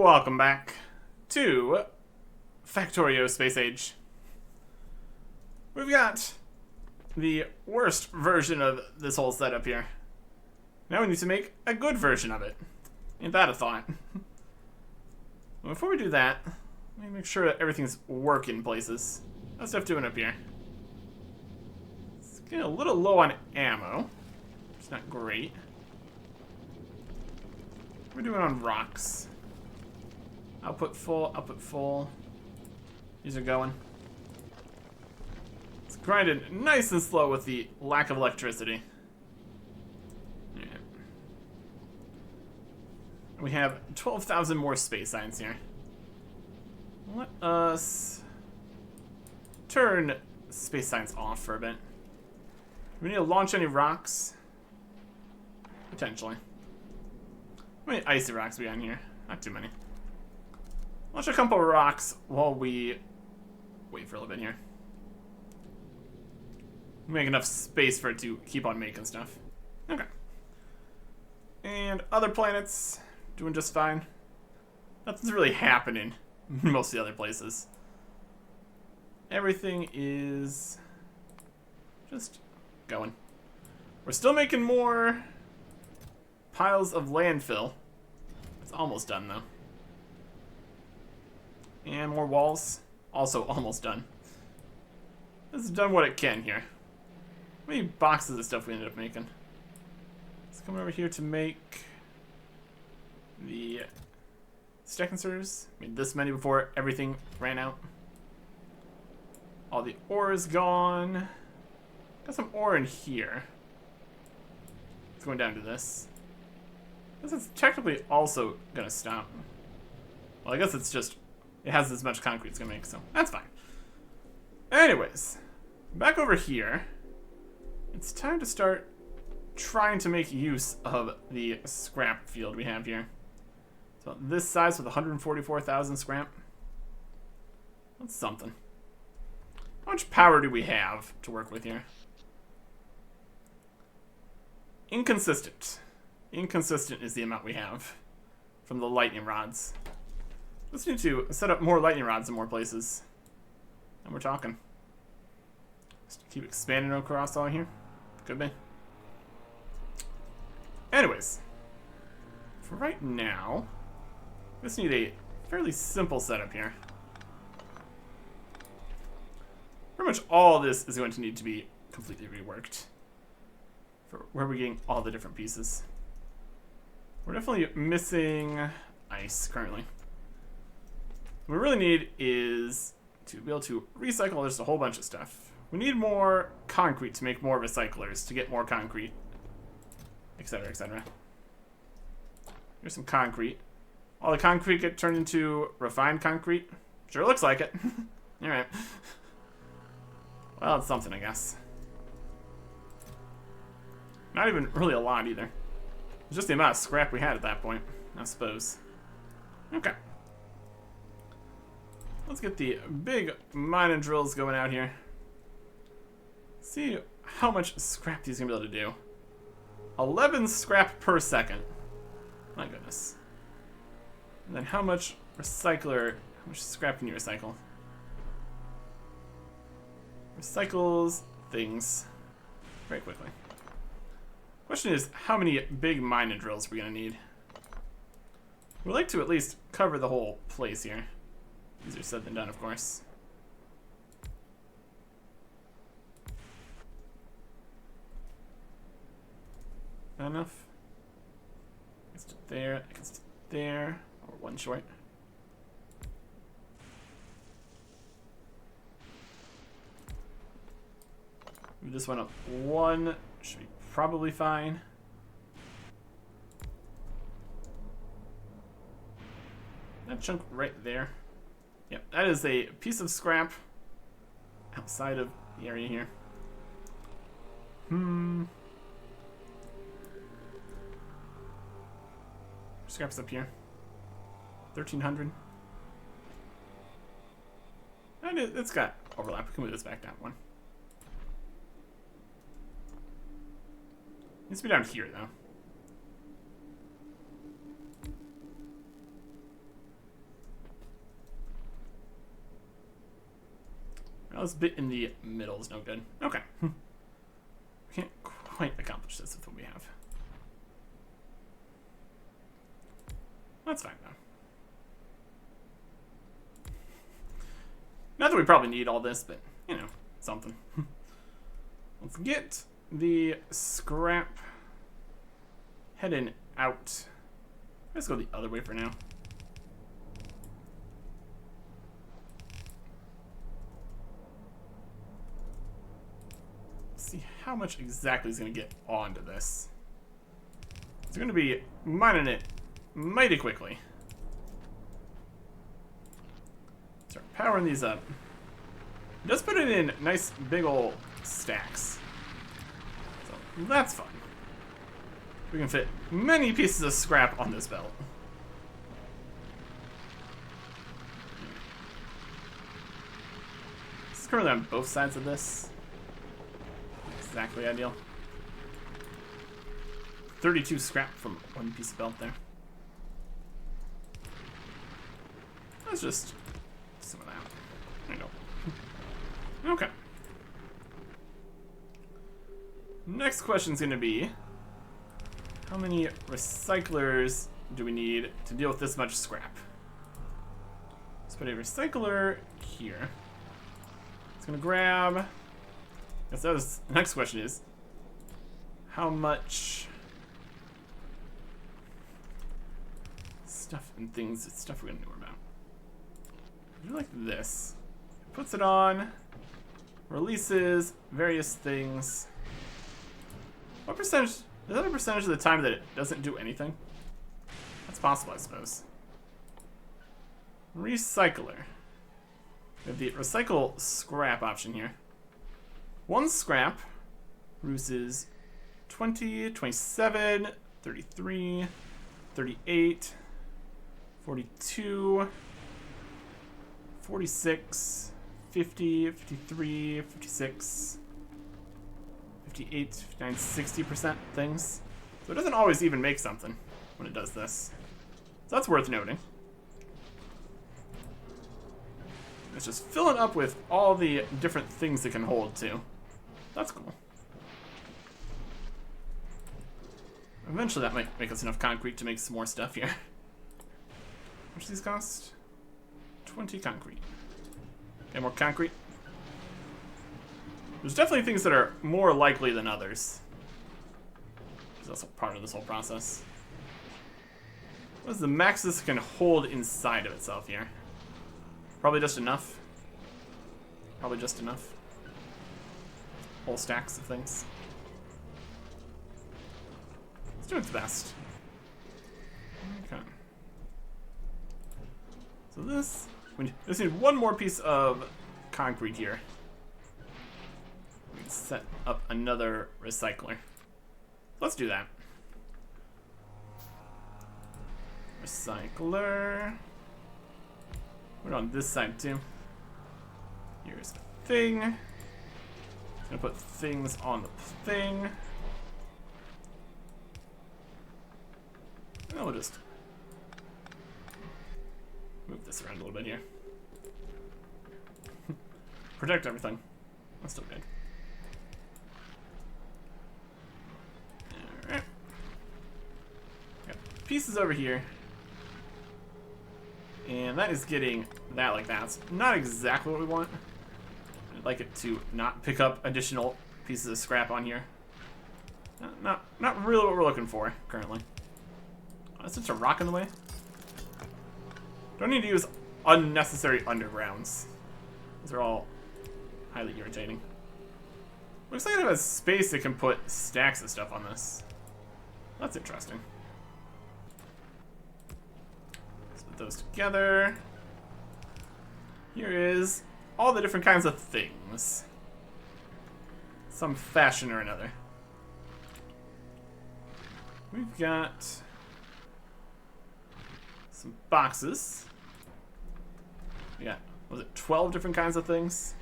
Welcome back to Factorio Space Age. We've got the worst version of this whole setup here. Now we need to make a good version of it. Ain't that a thought? Before we do that, let me make sure that everything's working places. How's stuff doing up here? It's getting a little low on ammo. It's not great. What are we doing on rocks? Output full, output full. These are going. It's grinded nice and slow with the lack of electricity. Yeah. We have 12,000 more space signs here. Let us turn space signs off for a bit. Do we need to launch any rocks? Potentially. How many icy rocks we got in here? Not too many. Launch a couple of rocks while we wait for a little bit here. Make enough space for it to keep on making stuff. Okay. And other planets doing just fine. Nothing's really happening in most of the other places. Everything is just going. We're still making more piles of landfill. It's almost done though. And more walls. Also almost done. This has done what it can here. How many boxes of stuff we ended up making? Let's come over here to make the stack inserters. Made this many before everything ran out. All the ore is gone. Got some ore in here. It's going down to this. This is technically also gonna stop. Well, I guess it's just it has as much concrete it's gonna make, so that's fine. Anyways, back over here. It's time to start trying to make use of the scrap field we have here. So this size with 144,000 scrap. That's something. How much power do we have to work with here? Inconsistent. Inconsistent is the amount we have from the lightning rods. Let's need to set up more lightning rods in more places. And we're talking. Just keep expanding across all here. Could be. Anyways. For right now, we just need a fairly simple setup here. Pretty much all this is going to need to be completely reworked. For where we're getting all the different pieces. We're definitely missing ice currently. What we really need is to be able to recycle just a whole bunch of stuff. We need more concrete to make more recyclers, to get more concrete, etc., etc. Here's some concrete. All the concrete get turned into refined concrete? Sure looks like it. Alright. Well, it's something, I guess. Not even really a lot, either. It's just the amount of scrap we had at that point, I suppose. Okay. Let's get the big mining drills going out here. See how much scrap these are going to be able to do. 11 scrap per second. My goodness. And then how much scrap can you recycle? Recycles things very quickly. Question is, how many big mining drills are we going to need? We'd like to at least cover the whole place here. Easier said than done, of course. Not enough. It's there, it's there. Or one short. Move this one up one. Should be probably fine. That chunk right there. Yep, that is a piece of scrap outside of the area here. Scrap's up here. 1,300. And it's got overlap. We can move this back down one. Needs to be down here, though. this bit in the middle is no good. Okay. We can't quite accomplish this with what we have. That's fine, though. Not that we probably need all this, but, you know, something. Let's get the scrap heading out. Let's go the other way for now. See how much exactly is going to get onto this. It's going to be mining it mighty quickly. Start powering these up. Just put it in nice big old stacks. So that's fun. We can fit many pieces of scrap on this belt. This is currently on both sides of this. Exactly ideal. 32 scrap from one piece of belt there. Let's just some of that. There you go. Okay. Next question's gonna be, how many recyclers do we need to deal with this much scrap? Let's put a recycler here. It's gonna grab. I guess that was the next question is, how much stuff and things, stuff we're gonna know about. I do like this. It puts it on, releases various things. What percentage? Is that a percentage of the time that it doesn't do anything? That's possible, I suppose. Recycler. We have the recycle scrap option here. One scrap produces 20, 27, 33, 38, 42, 46, 50, 53, 56, 58, 59, 60% things. So it doesn't always even make something when it does this. So that's worth noting. It's just filling up with all the different things it can hold too. That's cool. Eventually that might make us enough concrete to make some more stuff here. How much do these cost? 20 concrete. Okay, more concrete. There's definitely things that are more likely than others. Which is also part of this whole process. What is the max this can hold inside of itself here? Probably just enough. Probably just enough. Whole stacks of things. Let's do its best. Okay. So this, we just need one more piece of concrete here. We can set up another recycler. Let's do that. Recycler. Put it on this side too. Here's the thing. Gonna put things on the thing. And we'll just move this around a little bit here. Protect everything. That's still good. Alright. Got pieces over here. And that is getting that like that. It's not exactly what we want. I'd like it to not pick up additional pieces of scrap on here. Not really what we're looking for currently. That's such a rock in the way. Don't need to use unnecessary undergrounds. These are all highly irritating. Looks like it has space that can put stacks of stuff on this. That's interesting. Let's put those together. Here is all the different kinds of things. Some fashion or another. We've got some boxes. We got, was it 12 different kinds of things?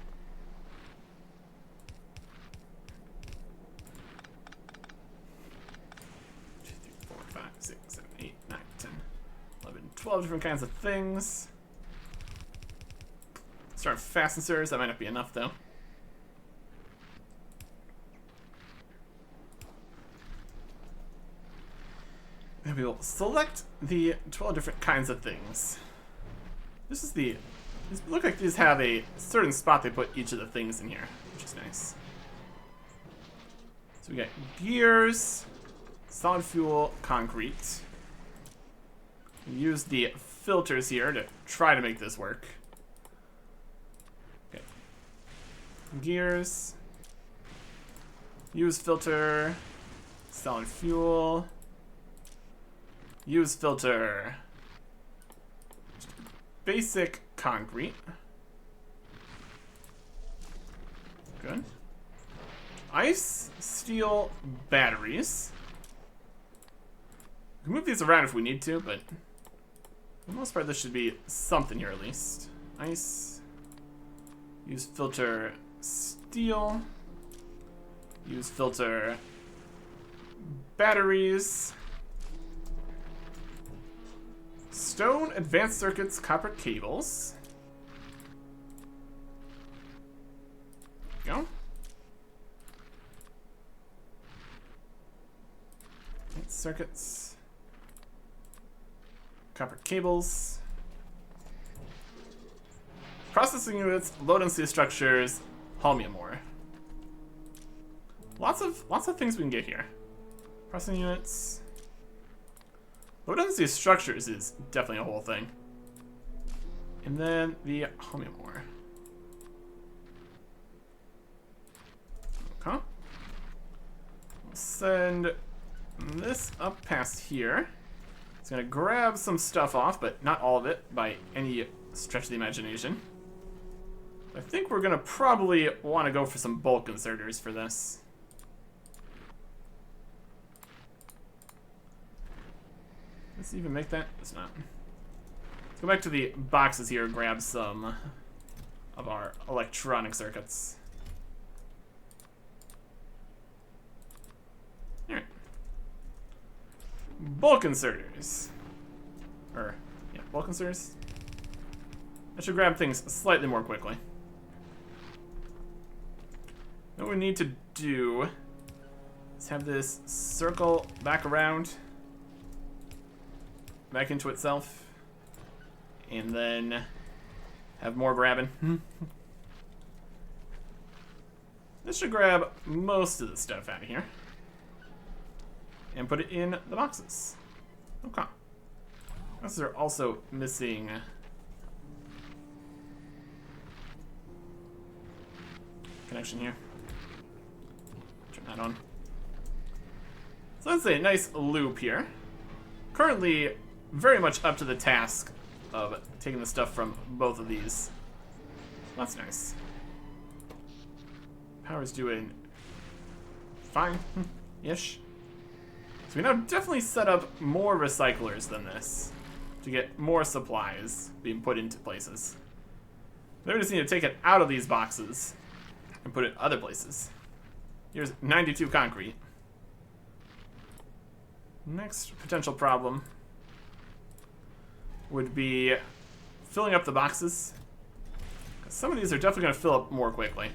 2, 3, 4, 5, 6, 7, 8, 9, 10, 11, 12 different kinds of things. Start fast inserters. That might not be enough, though. And we will select the 12 different kinds of things. This is the... These look like these have a certain spot they put each of the things in here, which is nice. So we got gears, solid fuel, concrete. We use the filters here to try to make this work. Okay. Gears. Use filter. Solid fuel. Use filter. Basic concrete. Good. Ice, steel, batteries. We can move these around if we need to, but for the most part, this should be something here at least. Ice. Use filter, steel. Use filter, batteries. Stone, advanced circuits, copper cables. Go. Advanced circuits. Copper cables. Processing units, low density structures, holmium ore. Lots of things we can get here. Processing units. Low density structures is definitely a whole thing. And then the holmium ore. Okay. We'll send this up past here. It's gonna grab some stuff off, but not all of it by any stretch of the imagination. I think we're gonna probably want to go for some bulk inserters for this. Does it even make that? It's not. Let's go back to the boxes here and grab some of our electronic circuits. Alright. Bulk inserters. Or, yeah, bulk inserters. I should grab things slightly more quickly. What we need to do is have this circle back around. Back into itself. And then have more grabbing. This should grab most of the stuff out of here. And put it in the boxes. Okay. These are also missing connection here. Turn that on. So that's a nice loop here. Currently very much up to the task of taking the stuff from both of these. That's nice. Power's doing fine-ish. So we now definitely set up more recyclers than this to get more supplies being put into places. Then we just need to take it out of these boxes and put it other places. Here's 92 concrete. Next potential problem would be filling up the boxes. Some of these are definitely going to fill up more quickly.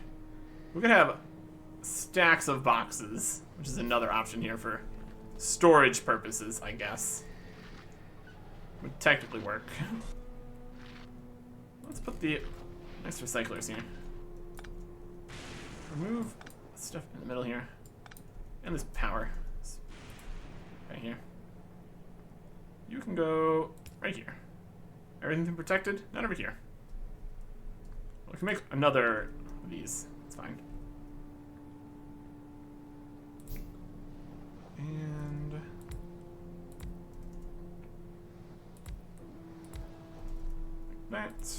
We could have stacks of boxes, which is another option here for storage purposes, I guess. Would technically work. Let's put the next recyclers here. Remove stuff in the middle here. And this power. Right here. You can go right here. Everything protected? Not over here. We can make another of these. It's fine. And like that.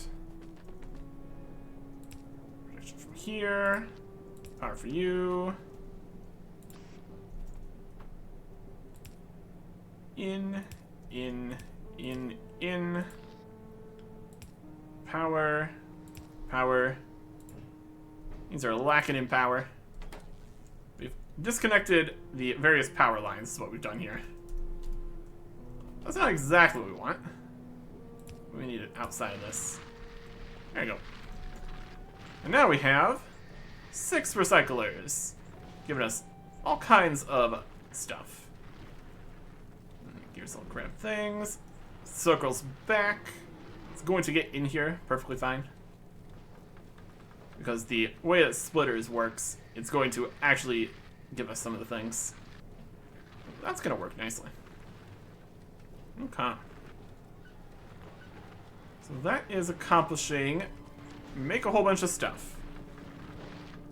Protection from here. Power for you. In. Power. These are lacking in power. We've disconnected the various power lines, is what we've done here. That's not exactly what we want. We need it outside of this. There you go. And now we have 6 recyclers, giving us all kinds of stuff. Gears all grab things. Circles back. It's going to get in here perfectly fine. Because the way that splitters works, it's going to actually give us some of the things. That's going to work nicely. Okay. So that is accomplishing make a whole bunch of stuff,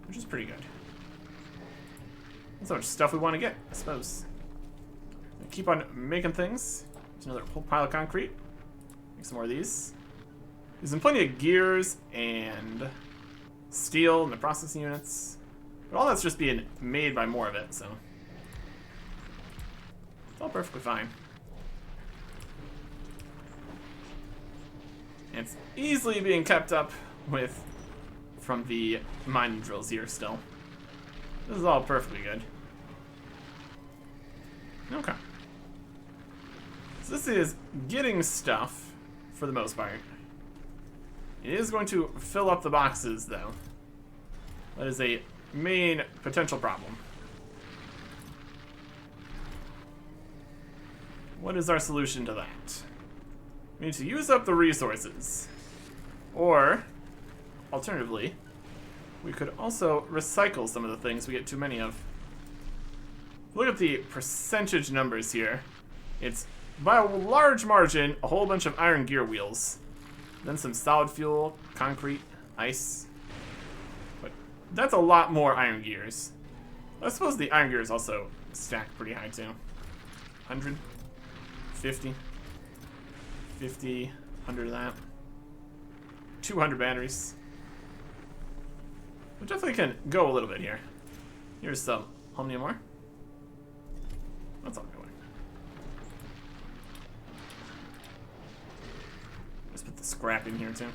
which is pretty good. That's how much stuff we want to get, I suppose. Keep on making things. There's another whole pile of concrete. Make some more of these. Using plenty of gears and steel in the processing units. But all that's just being made by more of it, so it's all perfectly fine. And it's easily being kept up with from the mining drills here still. This is all perfectly good. Okay. So this is getting stuff for the most part. It is going to fill up the boxes though. That is a main potential problem. What is our solution to that? We need to use up the resources. Or, alternatively, we could also recycle some of the things we get too many of. Look at the percentage numbers here. It's, by a large margin, a whole bunch of iron gear wheels. Then some solid fuel, concrete, ice. But that's a lot more iron gears. I suppose the iron gears also stack pretty high too. 100, 50, 50, 100 of that. 200 batteries. We definitely can go a little bit here. Here's some. How many more? That's all going. Let's put the scrap in here too.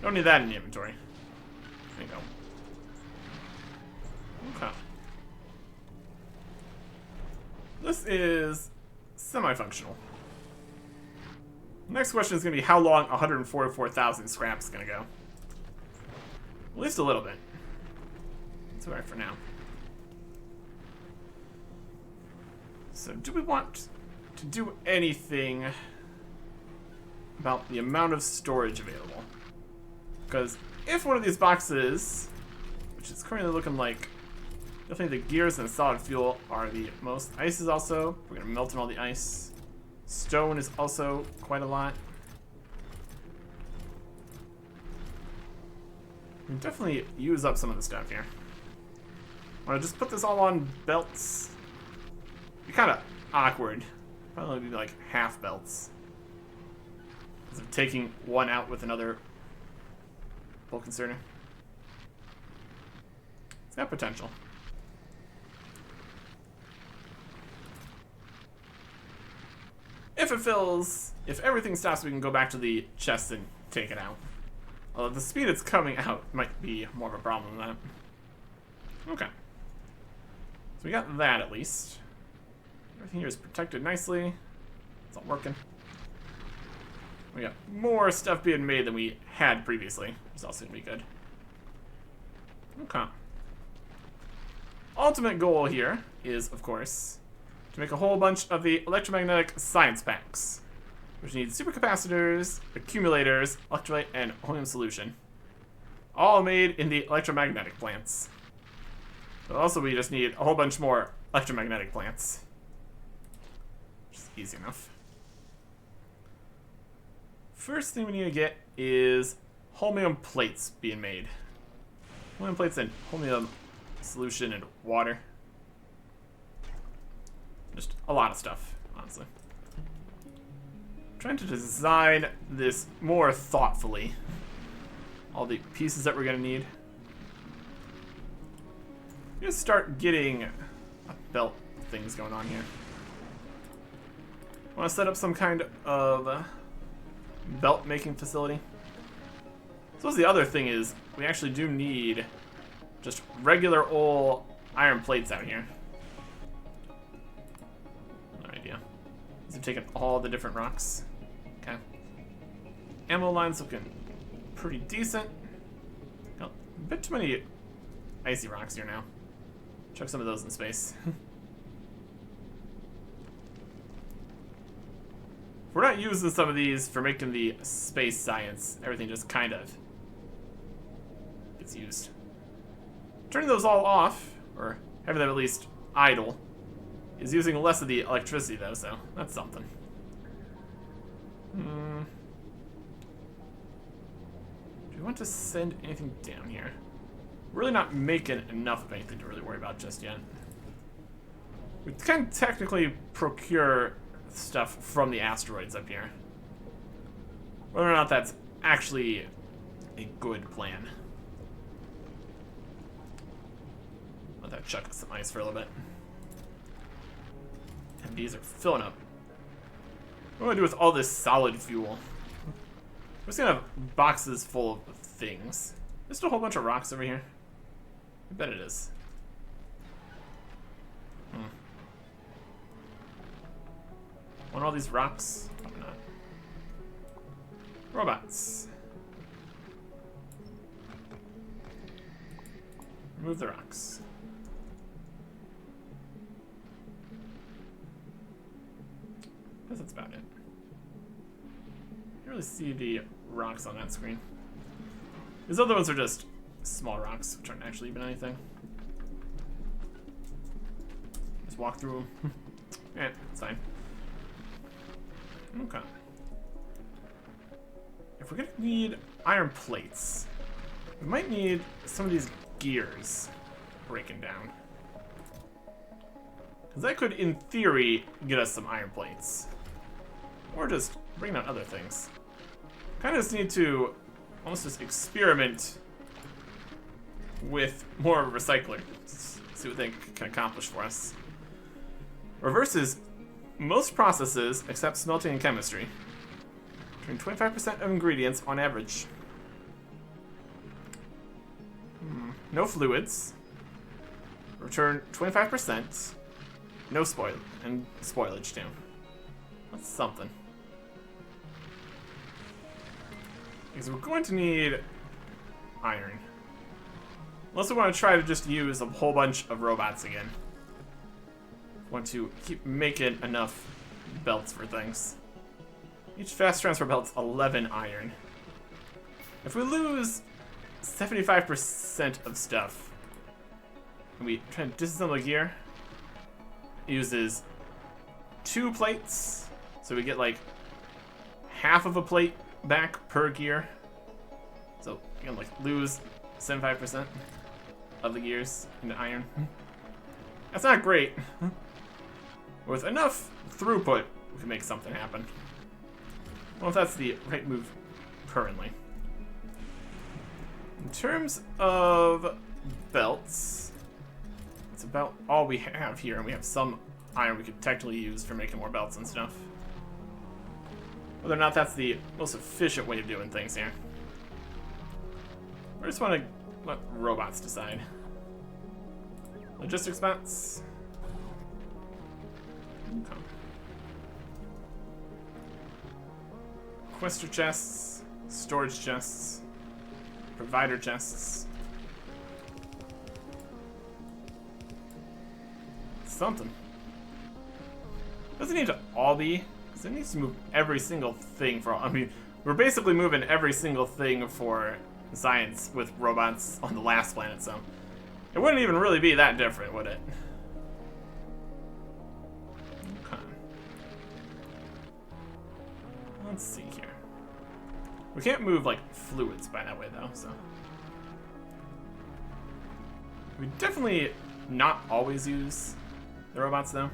Don't need that in the inventory. There you go. Okay. This is semi-functional. Next question is going to be how long 144,000 scrap is going to go. At least a little bit. That's alright for now. So, do we want to do anything about the amount of storage available? Because if one of these boxes, which is currently looking like, definitely the gears and the solid fuel are the most. Ice is also, we're going to melt in all the ice. Stone is also quite a lot. We can definitely use up some of the stuff here. I want to just put this all on belts. Be kind of awkward. Probably be like half belts. Instead of taking one out with another bulk inserter. It's got potential. If it fills, if everything stops, we can go back to the chest and take it out. Although the speed it's coming out might be more of a problem than that. Okay. So we got that at least. Everything here is protected nicely. It's all working. We got more stuff being made than we had previously, which is also going to be good. Okay. Ultimate goal here is, of course, to make a whole bunch of the electromagnetic science packs, which need supercapacitors, accumulators, electrolyte, and holmium solution. All made in the electromagnetic plants. But also we just need a whole bunch more electromagnetic plants. Which is easy enough. First thing we need to get is holmium plates being made. Holmium plates and holmium solution and water. Just a lot of stuff, honestly. Trying to design this more thoughtfully. All the pieces that we're gonna need. Just start getting belt things going on here. I want to set up some kind of belt making facility. So the other thing is, we actually do need just regular old iron plates out here. No idea. Is it taking all the different rocks? Okay. Ammo line's looking pretty decent. Oh, a bit too many icy rocks here now. Chuck some of those in space. If we're not using some of these for making the space science, everything just kind of gets used. Turning those all off, or having them at least idle, is using less of the electricity though, so that's something. Do we want to send anything down here? We're really not making enough of anything to really worry about just yet. We can technically procure stuff from the asteroids up here. Whether or not that's actually a good plan. Let that chuck some ice for a little bit. And these are filling up. What do I do with all this solid fuel? We're just gonna have boxes full of things. There's still a whole bunch of rocks over here. I bet it is. Want all these rocks? Probably not. Robots. Remove the rocks. I guess that's about it. You can't really see the rocks on that screen. These other ones are just small rocks, which aren't actually even anything. Just walk through them. Yeah, it's fine. Okay. If we're gonna need iron plates, we might need some of these gears breaking down. Because that could, in theory, get us some iron plates. Or just bring down other things. Kind of just need to almost just experiment with more recyclers. See what they can accomplish for us. Reverses most processes except smelting and chemistry. Turn 25% of ingredients on average. No fluids. Return 25%. No spoilage too. That's something. Because we're going to need iron. Unless we want to try to just use a whole bunch of robots again. Want to keep making enough belts for things. Each fast transfer belt's 11 iron. If we lose 75% of stuff, and we try to disassemble a gear, it uses 2 plates, so we get like half of a plate back per gear. So you can like lose 75% of the gears into iron. That's not great. With enough throughput, we can make something happen. I don't know if that's the right move currently. In terms of belts, it's about all we have here, and we have some iron we could technically use for making more belts and stuff. Whether or not that's the most efficient way of doing things here. I just want to let robots decide. Logistics bots. Okay. Quester chests, storage chests, provider chests. Something. Doesn't need to all be, because it needs to move every single thing for all. I mean, we're basically moving every single thing for science with robots on the last planet, so it wouldn't even really be that different, would it? Okay. Let's see here. We can't move, like, fluids by that way, though, so. We definitely not always use the robots, though.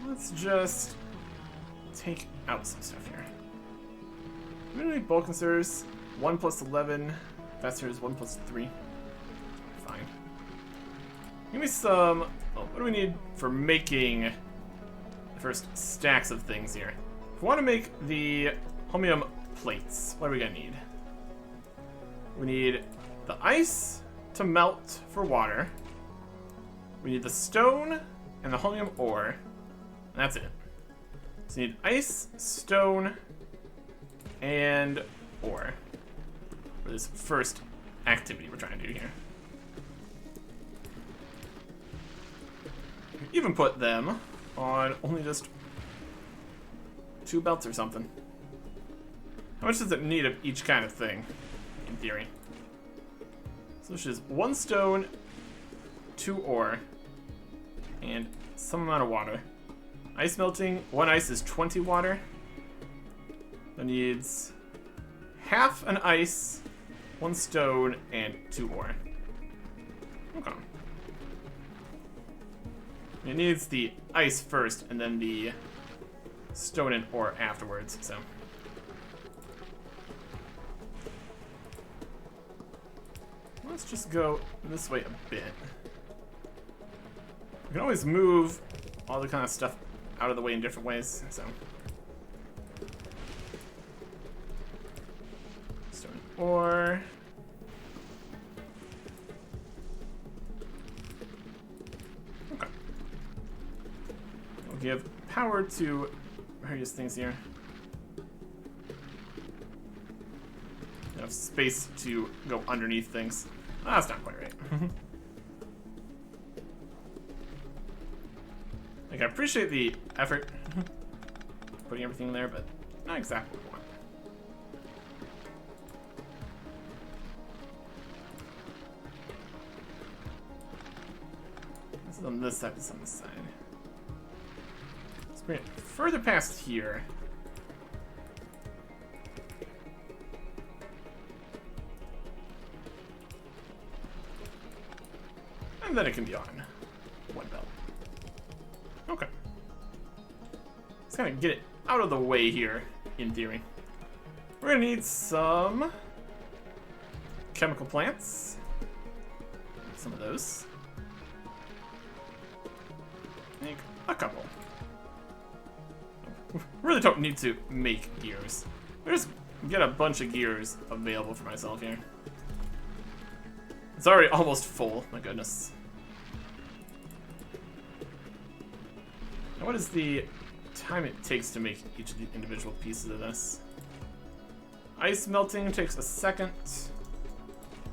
Let's just take out some stuff here. We don't need bulk conservers. 1 plus 11. Fasters 1 plus 3. Fine. Give me some. Oh, what do we need for making the first stacks of things here? If we want to make the holmium plates, what are we gonna need? We need the ice to melt for water. We need the stone and the holmium ore. And that's it. So you need ice, stone, and ore for this first activity we're trying to do here. Even put them on only just 2 belts or something. How much does it need of each kind of thing, in theory? So this is 1 stone, 2 ore, and some amount of water. Ice melting, 1 ice is 20 water. That needs half an ice, 1 stone, and 2 ore. Okay. It needs the ice first, and then the stone and ore afterwards, so. Let's just go this way a bit. We can always move all the kind of stuff out of the way in different ways, so. Stone ore. Okay. We'll give power to various things here. Enough space to go underneath things. Ah, that's not quite right. Like, I appreciate the effort putting everything there, but not exactly what I want. This is on this side, this is on this side. Let's bring it further past here. And then it can be on 1 belt. Okay. Let's kind of get it out of the way here, in theory. We're gonna need some chemical plants. Some of those. Make a couple. Really don't need to make gears. I'll just get a bunch of gears available for myself here. It's already almost full, my goodness. Now what is the time it takes to make each of the individual pieces of this? Ice melting takes a second.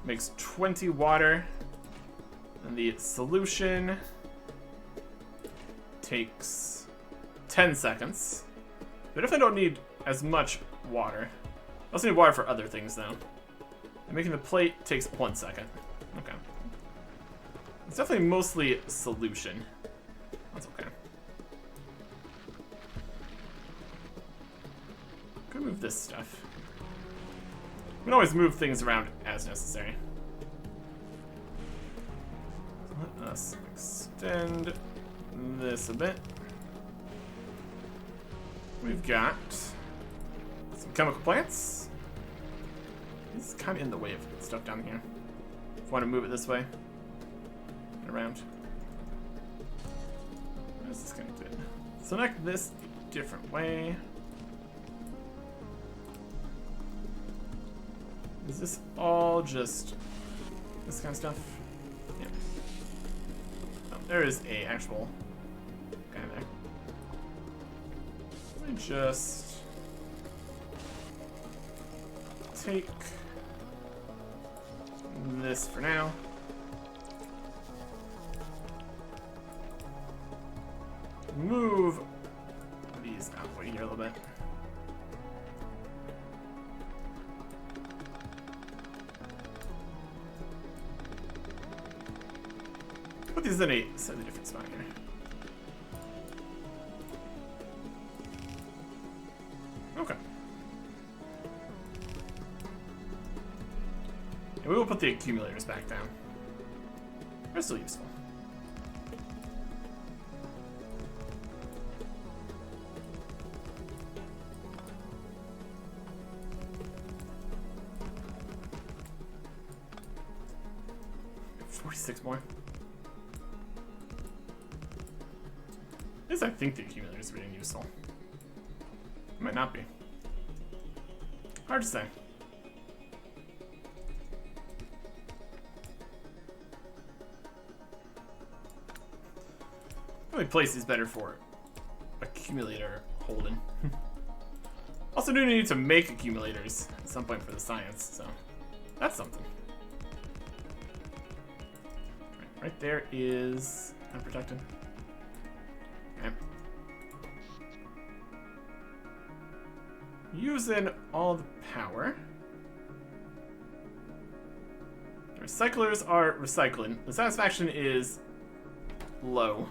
Makes 20 water. And the solution takes 10 seconds. But if I don't need as much water. I also need water for other things though. And making the plate takes 1 second. Okay. It's definitely mostly solution. That's okay. Could move this stuff. We can always move things around as necessary. Let us extend this a bit. We've got some chemical plants. This is kind of in the way of stuff down here. If you want to move it this way and around. What is this going to do? Select this a different way. Is this all just this kind of stuff? Yeah. Oh, there is a actual guy there. Let me just take this for now. Move these out of the way here a little bit. Put these in a slightly different spot here. Okay. And we will put the accumulators back down. They're still useful. More. At least I think the accumulators are being useful. It might not be. Hard to say. Probably place these better for accumulator holding. Also do need to make accumulators at some point for the science, so that's something. Right there is unprotected. Okay. Using all the power. The recyclers are recycling. The satisfaction is low.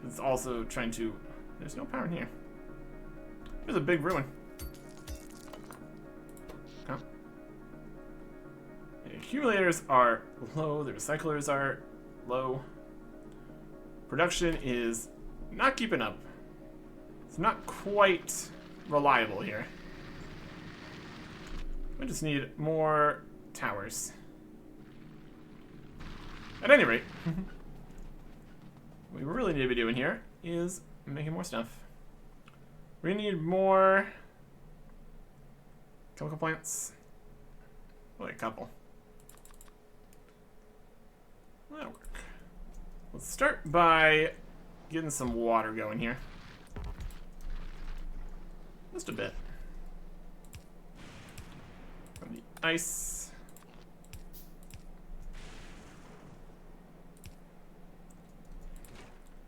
It's also trying to... There's no power in here. There's a big ruin. Okay. The accumulators are low. The recyclers are low. Production is not keeping up. It's not quite reliable here. We just need more towers. At any rate, what we really need to be doing here is making more stuff. We need more chemical plants. Only a couple. That'll work. Let's start by getting some water going here. Just a bit. From the ice.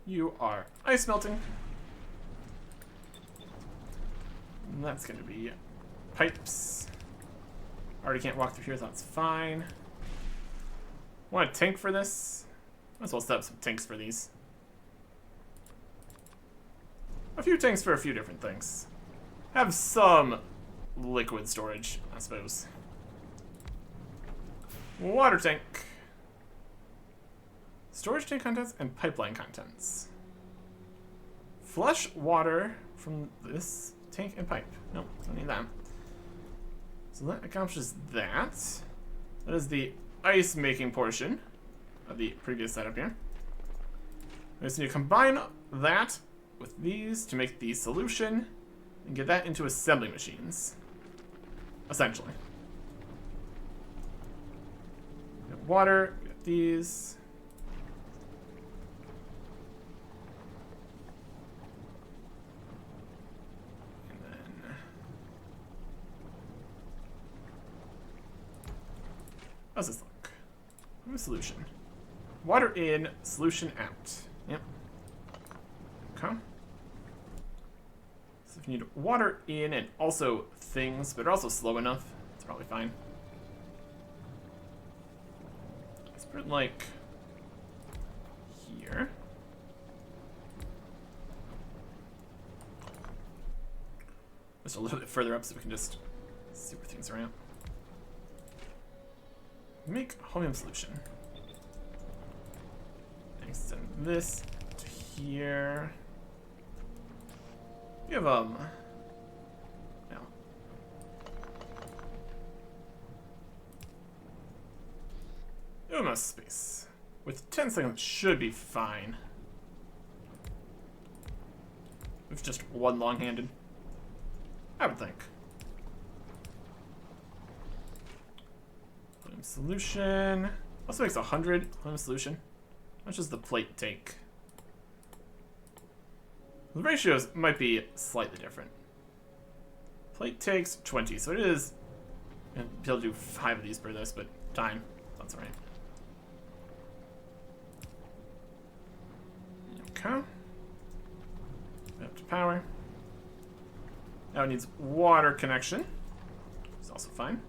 You are ice melting. And that's gonna be pipes. Already can't walk through here, so that's fine. Want a tank for this? Might as well set up some tanks for these. A few tanks for a few different things. Have some liquid storage, I suppose. Water tank. Storage tank contents and pipeline contents. Flush water from this tank and pipe. Nope, don't need that. So that accomplishes that. That is the ice making portion of the previous setup here. We just need to combine that with these to make the solution and get that into assembly machines. Essentially. We have water, we got these. And then how's this look? New solution. Water in, solution out. Yep. Okay. So if you need water in and also things, but also slow enough, it's probably fine. Let's put it like here. Just a little bit further up so we can just see where things are at. Make chromium solution. Extend this to here. You have no. You have enough space. With 10 seconds should be fine. With just one long-handed. I would think. Chromium solution. Also makes 100 chromium solution. How much does the plate take? The ratios might be slightly different. Plate takes 20, so it is. I'll be able to do 5 of these per this, but time. That's alright. Okay. Up to power. Now it needs water connection. It's also fine.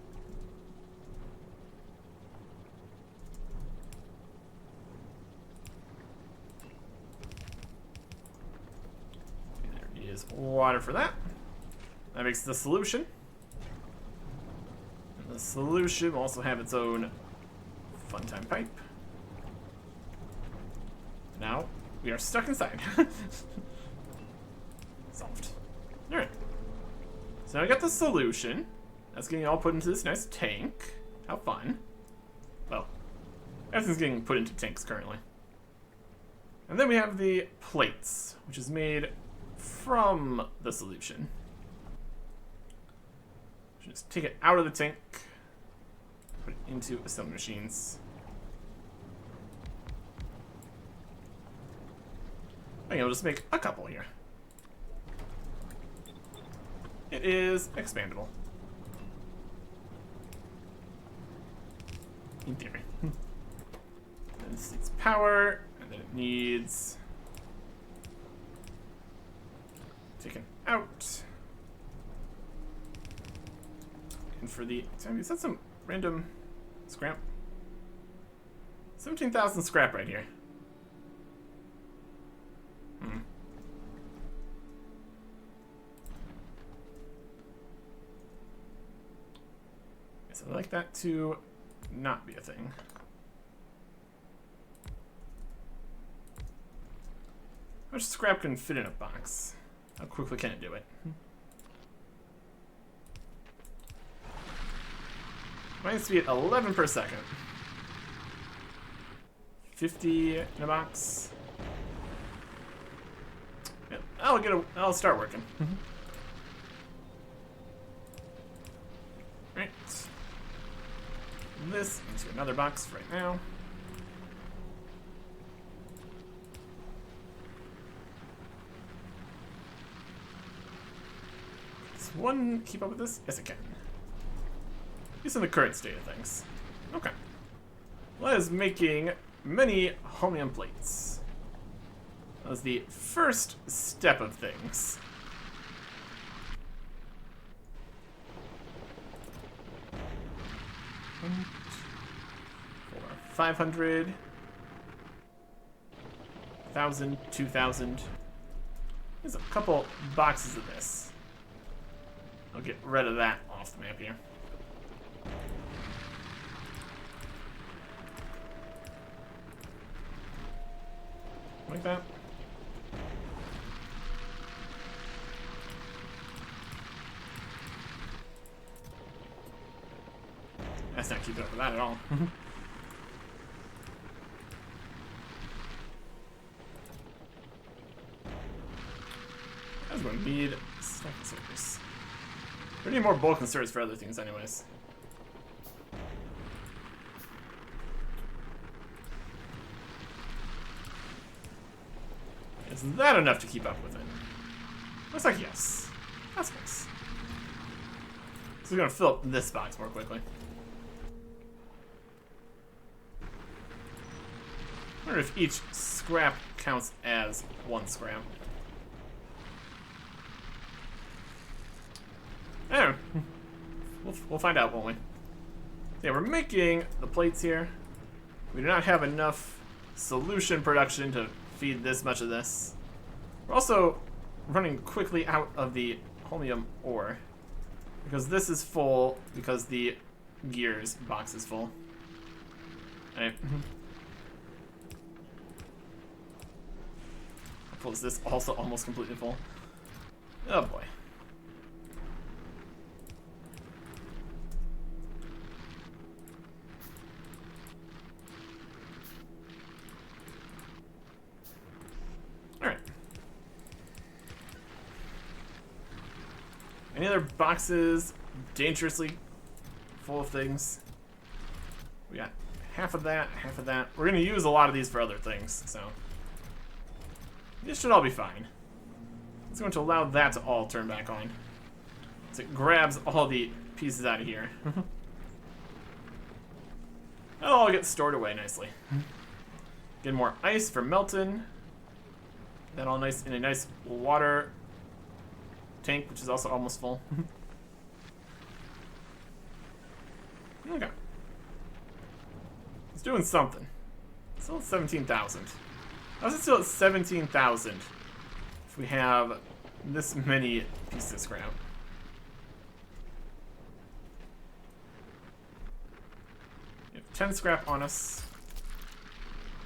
Is water for that. That makes the solution. And the solution will also have its own fun-time pipe. Now, we are stuck inside. Solved. Alright. So now I got the solution. That's getting all put into this nice tank. How fun. Well, everything's getting put into tanks currently. And then we have the plates, which is made from the solution. Just take it out of the tank, put it into assembly machines. Okay, we'll just make a couple here. It is expandable. In theory. This needs power, and then it needs taken out. And for the, is that some random scrap? 17,000 scrap right here. Hmm. Guess I'd like that to not be a thing. How much scrap can fit in a box? How quickly can it do it? Mine needs to be at 11 per second. 50 in a box. Yeah, I'll start working. Right. This into another box right now. Does one keep up with this? Yes, it can. At least in the current state of things. Okay. Well, that is making many chromium plates. That was the first step of things. 500, 1,000, 2,000. There's a couple boxes of this. I'll get rid of that off the map here. Like that. That's not keeping up with that at all. That's what we need. Stack inserters. We need more bulk inserters for other things, anyways. Is that enough to keep up with it? Looks like yes. That's nice. So we're gonna fill up this box more quickly. I wonder if each scrap counts as one scrap. I don't know. We'll find out, won't we? Yeah, we're making the plates here. We do not have enough solution production to feed this much of this. We're also running quickly out of the chromium ore because this is full because the gears box is full. Alright. Full is this also almost completely full? Oh boy. Alright. Any other boxes dangerously full of things? We got half of that, half of that. We're gonna use a lot of these for other things, so this should all be fine. It's going to allow that to all turn back on. So it grabs all the pieces out of here. That'll all get stored away nicely. Get more ice for melting. That all nice in a nice water tank, which is also almost full. Okay. It's doing something. Still at 17,000. How's it still at 17,000 if we have this many pieces of scrap? We have 10 scrap on us.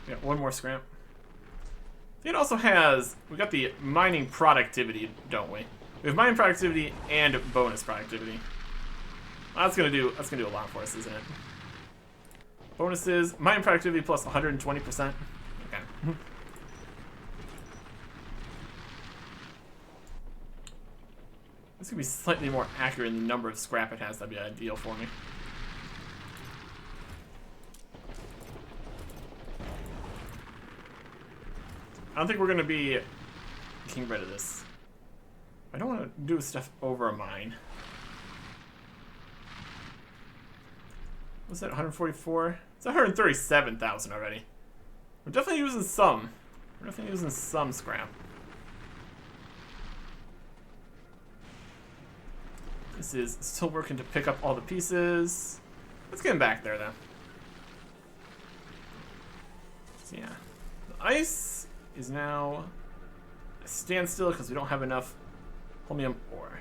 We got one more scrap. It also has, we got the mining productivity, don't we? We have mining productivity and bonus productivity. That's gonna do a lot for us, isn't it? Bonuses, mining productivity plus 120%. Okay. This could be slightly more accurate in the number of scrap it has. That'd be ideal for me. I don't think we're going to be getting rid of this. I don't want to do stuff over a mine. What's that, 144? It's 137,000 already. We're definitely using some. We're definitely using some scrap. This is still working to pick up all the pieces. Let's get him back there, though. So, yeah. The ice is now a standstill because we don't have enough holmium ore.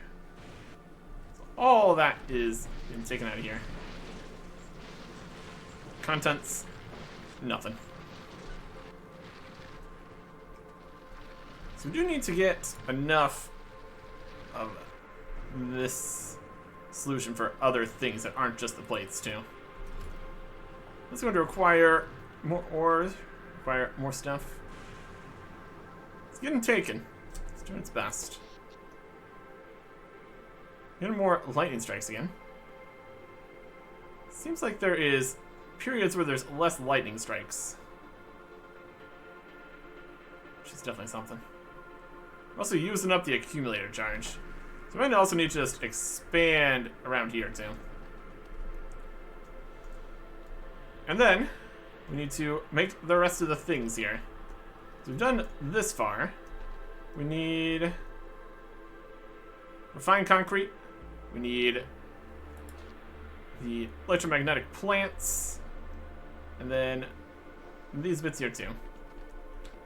So all that is being taken out of here. Contents, nothing. So we do need to get enough of this solution for other things that aren't just the plates, too. It's going to require more ores, require more stuff. It's getting taken. It's doing its best. Getting more lightning strikes again. Seems like there is periods where there's less lightning strikes. Which is definitely something. We're also using up the accumulator charge. So we might also need to just expand around here too. And then we need to make the rest of the things here. So we've done this far. We need refined concrete. We need the electromagnetic plants. And then these bits here too.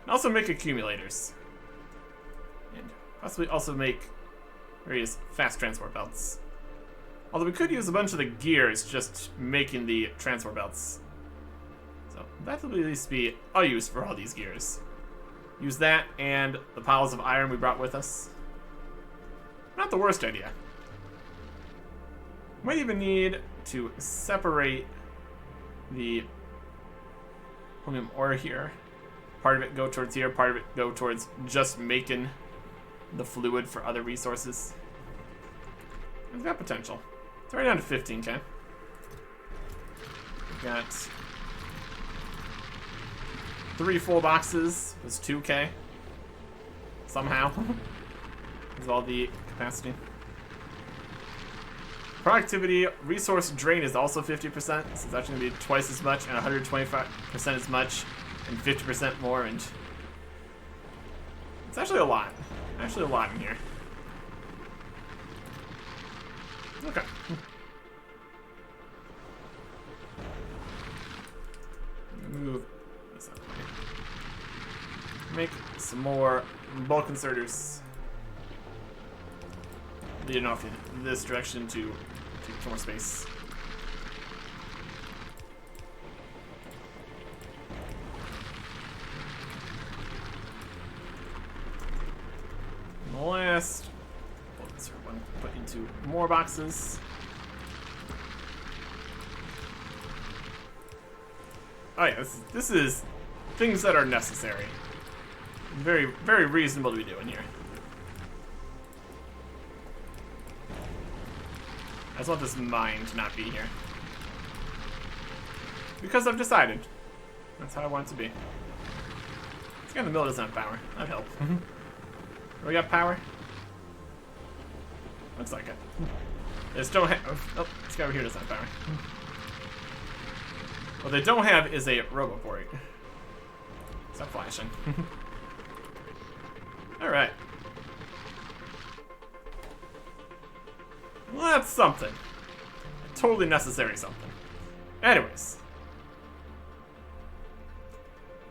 And also make accumulators. And possibly also make various fast transport belts. Although we could use a bunch of the gears just making the transport belts. So that will at least be a use for all these gears. Use that and the piles of iron we brought with us. Not the worst idea. Might even need to separate the holmium ore here. Part of it go towards here, part of it go towards just making the fluid for other resources. We've got potential. It's already down to 15k. We've got 3 full boxes. It was 2k. Somehow. With all the capacity. Productivity, resource drain is also 50%, so it's actually going to be twice as much and 125% as much and 50% more, and it's actually a lot. Actually a lot in here. Okay. Move this out of the way. Make some more bulk inserters. Leading off in this direction to take more space. And the last one put into more boxes. Oh yeah, this is things that are necessary. Very, very reasonable to be doing here. I just want this mine to not be here. Because I've decided. That's how I want it to be. This guy in the middle doesn't have power. That'd help. We got power? Looks like it. They just don't have... Oh, this guy over here doesn't have power. What they don't have is a roboport. Stop flashing. Alright. Well, that's something. Totally necessary something. Anyways.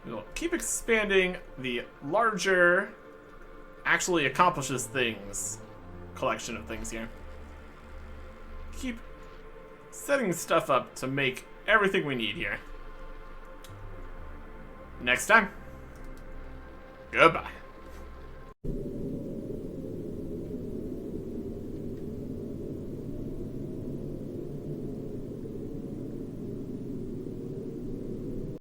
We'll keep expanding the larger, actually accomplishes things collection of things here. Keep setting stuff up to make everything we need here. Next time. Goodbye.